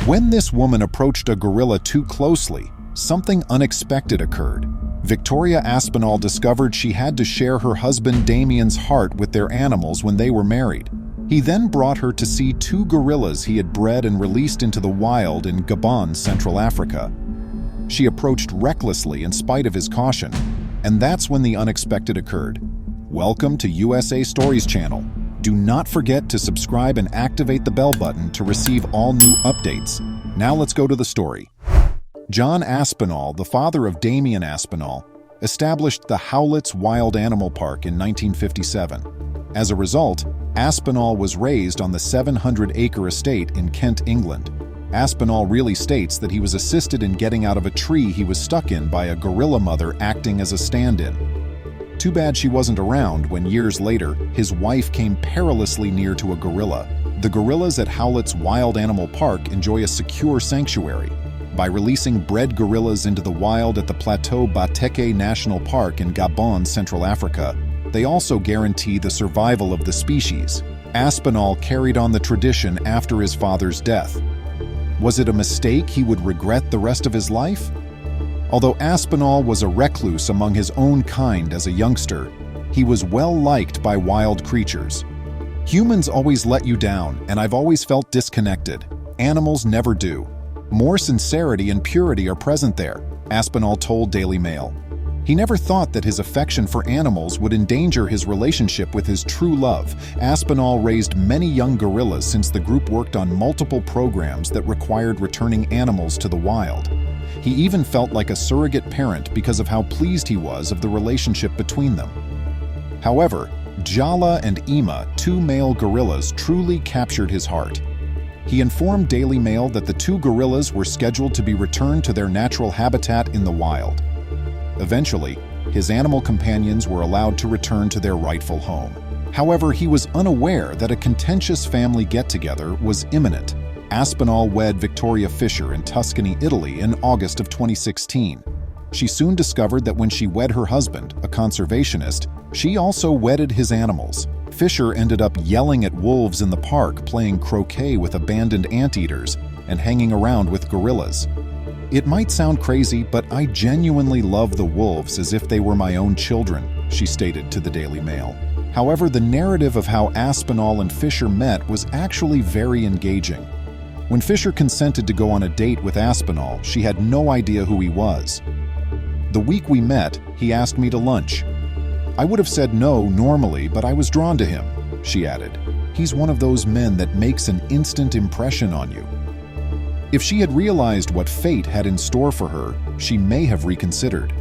When this woman approached a gorilla too closely, something unexpected occurred. Victoria Aspinall discovered she had to share her husband Damien's heart with their animals when they were married. He then brought her to see 2 gorillas he had bred and released into the wild in Gabon, Central Africa. She approached recklessly in spite of his caution, and that's when the unexpected occurred. Welcome to USA Stories channel. Do not forget to subscribe and activate the bell button to receive all new updates. Now let's go to the story. John Aspinall, the father of Damien Aspinall, established the Howletts Wild Animal Park in 1957. As a result, Aspinall was raised on the 700-acre estate in Kent, England. Aspinall really states that he was assisted in getting out of a tree he was stuck in by a gorilla mother acting as a stand-in. Too bad she wasn't around when years later, his wife came perilously near to a gorilla. The gorillas at Howletts Wild Animal Park enjoy a secure sanctuary. By releasing bred gorillas into the wild at the Plateau Bateke National Park in Gabon, Central Africa, they also guarantee the survival of the species. Aspinall carried on the tradition after his father's death. Was it a mistake he would regret the rest of his life? Although Aspinall was a recluse among his own kind as a youngster, he was well liked by wild creatures. Humans always let you down, and I've always felt disconnected. Animals never do. More sincerity and purity are present there, Aspinall told Daily Mail. He never thought that his affection for animals would endanger his relationship with his true love. Aspinall raised many young gorillas since the group worked on multiple programs that required returning animals to the wild. He even felt like a surrogate parent because of how pleased he was of the relationship between them. However, Jala and Ima, 2 male gorillas, truly captured his heart. He informed Daily Mail that the 2 gorillas were scheduled to be returned to their natural habitat in the wild. Eventually, his animal companions were allowed to return to their rightful home. However, he was unaware that a contentious family get-together was imminent. Aspinall wed Victoria Fisher in Tuscany, Italy in August of 2016. She soon discovered that when she wed her husband, a conservationist, she also wedded his animals. Fisher ended up yelling at wolves in the park, playing croquet with abandoned anteaters, and hanging around with gorillas. "It might sound crazy, but I genuinely love the wolves as if they were my own children," she stated to the Daily Mail. However, the narrative of how Aspinall and Fisher met was actually very engaging. When Fisher consented to go on a date with Aspinall, she had no idea who he was. "The week we met, he asked me to lunch. I would have said no normally, but I was drawn to him," she added. "He's one of those men that makes an instant impression on you." If she had realized what fate had in store for her, she may have reconsidered.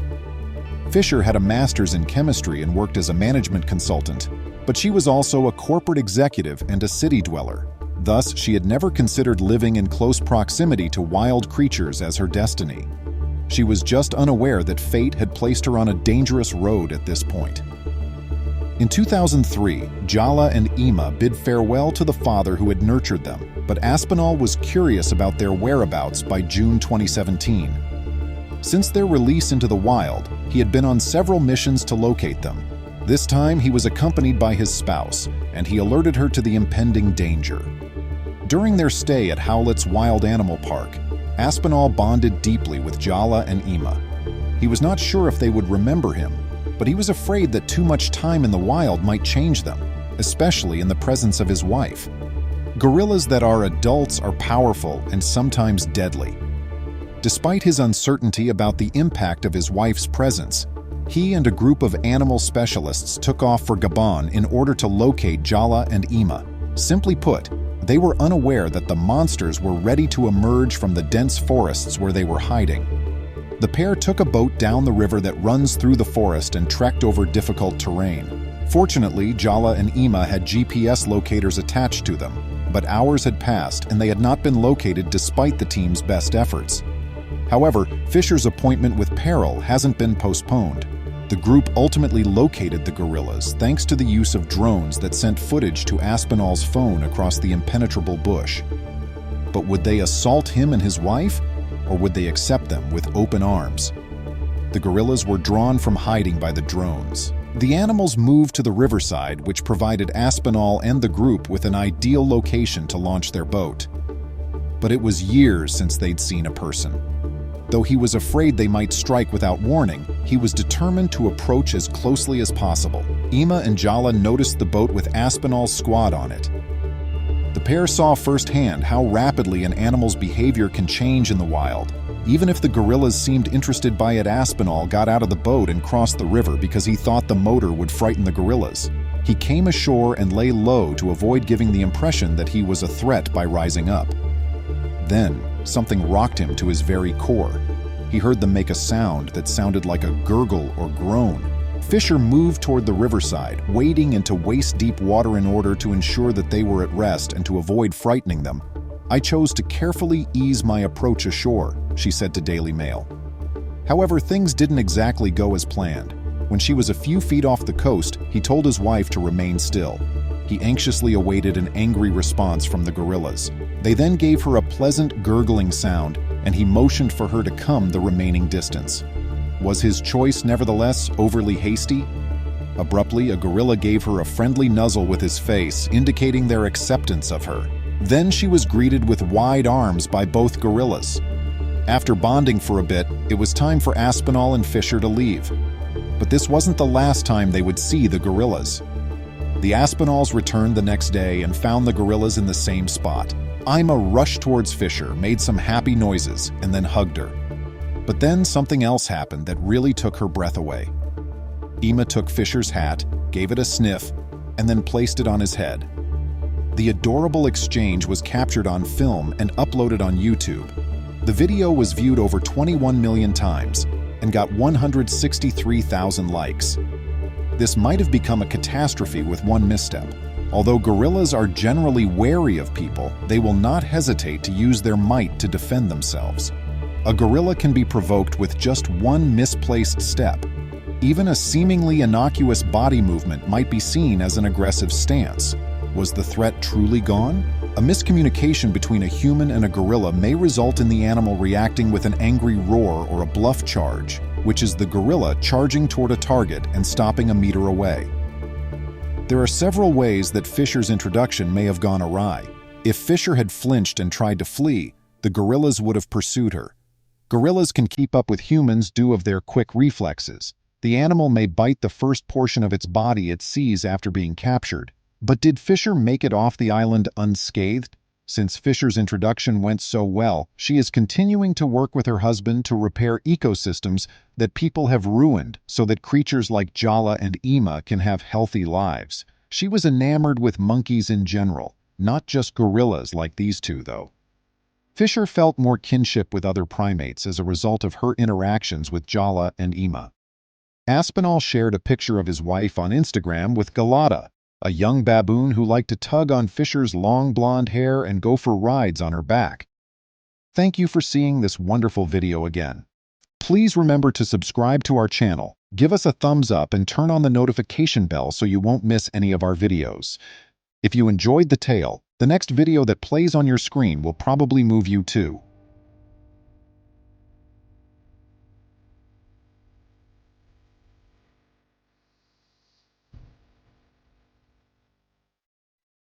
Fisher had a master's in chemistry and worked as a management consultant, but she was also a corporate executive and a city dweller. Thus, she had never considered living in close proximity to wild creatures as her destiny. She was just unaware that fate had placed her on a dangerous road at this point. In 2003, Jala and Ima bid farewell to the father who had nurtured them, but Aspinall was curious about their whereabouts by June 2017. Since their release into the wild, he had been on several missions to locate them. This time, he was accompanied by his spouse, and he alerted her to the impending danger. During their stay at Howletts Wild Animal Park, Aspinall bonded deeply with Jala and Ima. He was not sure if they would remember him, but he was afraid that too much time in the wild might change them, especially in the presence of his wife. Gorillas that are adults are powerful and sometimes deadly. Despite his uncertainty about the impact of his wife's presence, he and a group of animal specialists took off for Gabon in order to locate Jala and Ima. Simply put, they were unaware that the monsters were ready to emerge from the dense forests where they were hiding. The pair took a boat down the river that runs through the forest and trekked over difficult terrain. Fortunately, Jala and Ima had GPS locators attached to them, but hours had passed and they had not been located despite the team's best efforts. However, Fisher's appointment with Peril hasn't been postponed. The group ultimately located the gorillas thanks to the use of drones that sent footage to Aspinall's phone across the impenetrable bush. But would they assault him and his wife, or would they accept them with open arms? The gorillas were drawn from hiding by the drones. The animals moved to the riverside, which provided Aspinall and the group with an ideal location to launch their boat. but it was years since they'd seen a person. Though he was afraid they might strike without warning, he was determined to approach as closely as possible. Ima and Jala noticed the boat with Aspinall's squad on it. The pair saw firsthand how rapidly an animal's behavior can change in the wild. Even if the gorillas seemed interested by it, Aspinall got out of the boat and crossed the river because he thought the motor would frighten the gorillas. He came ashore and lay low to avoid giving the impression that he was a threat by rising up. Then, something rocked him to his very core. He heard them make a sound that sounded like a gurgle or groan. Fisher moved toward the riverside, wading into waist-deep water in order to ensure that they were at rest and to avoid frightening them. "I chose to carefully ease my approach ashore," she said to Daily Mail. However, things didn't exactly go as planned. When she was a few feet off the coast, he told his wife to remain still. He anxiously awaited an angry response from the gorillas. They then gave her a pleasant gurgling sound, and he motioned for her to come the remaining distance. Was his choice nevertheless overly hasty? Abruptly, a gorilla gave her a friendly nuzzle with his face, indicating their acceptance of her. Then she was greeted with wide arms by both gorillas. After bonding for a bit, it was time for Aspinall and Fisher to leave. But this wasn't the last time they would see the gorillas. The Aspinalls returned the next day and found the gorillas in the same spot. Ima rushed towards Fisher, made some happy noises, and then hugged her. But then something else happened that really took her breath away. Ima took Fisher's hat, gave it a sniff, and then placed it on his head. The adorable exchange was captured on film and uploaded on YouTube. The video was viewed over 21 million times and got 163,000 likes. This might have become a catastrophe with one misstep. Although gorillas are generally wary of people, they will not hesitate to use their might to defend themselves. A gorilla can be provoked with just one misplaced step. Even a seemingly innocuous body movement might be seen as an aggressive stance. Was the threat truly gone? A miscommunication between a human and a gorilla may result in the animal reacting with an angry roar or a bluff charge, which is the gorilla charging toward a target and stopping a meter away. There are several ways that Fisher's introduction may have gone awry. If Fisher had flinched and tried to flee, the gorillas would have pursued her. Gorillas can keep up with humans due to their quick reflexes. The animal may bite the first portion of its body it sees after being captured. But did Fisher make it off the island unscathed? Since Fisher's introduction went so well, she is continuing to work with her husband to repair ecosystems that people have ruined so that creatures like Jala and Ima can have healthy lives. She was enamored with monkeys in general, not just gorillas like these two, though. Fisher felt more kinship with other primates as a result of her interactions with Jala and Ima. Aspinall shared a picture of his wife on Instagram with Galata, a young baboon who liked to tug on Fisher's long blonde hair and go for rides on her back. Thank you for seeing this wonderful video again. Please remember to subscribe to our channel, give us a thumbs up, and turn on the notification bell so you won't miss any of our videos. If you enjoyed the tale, the next video that plays on your screen will probably move you too.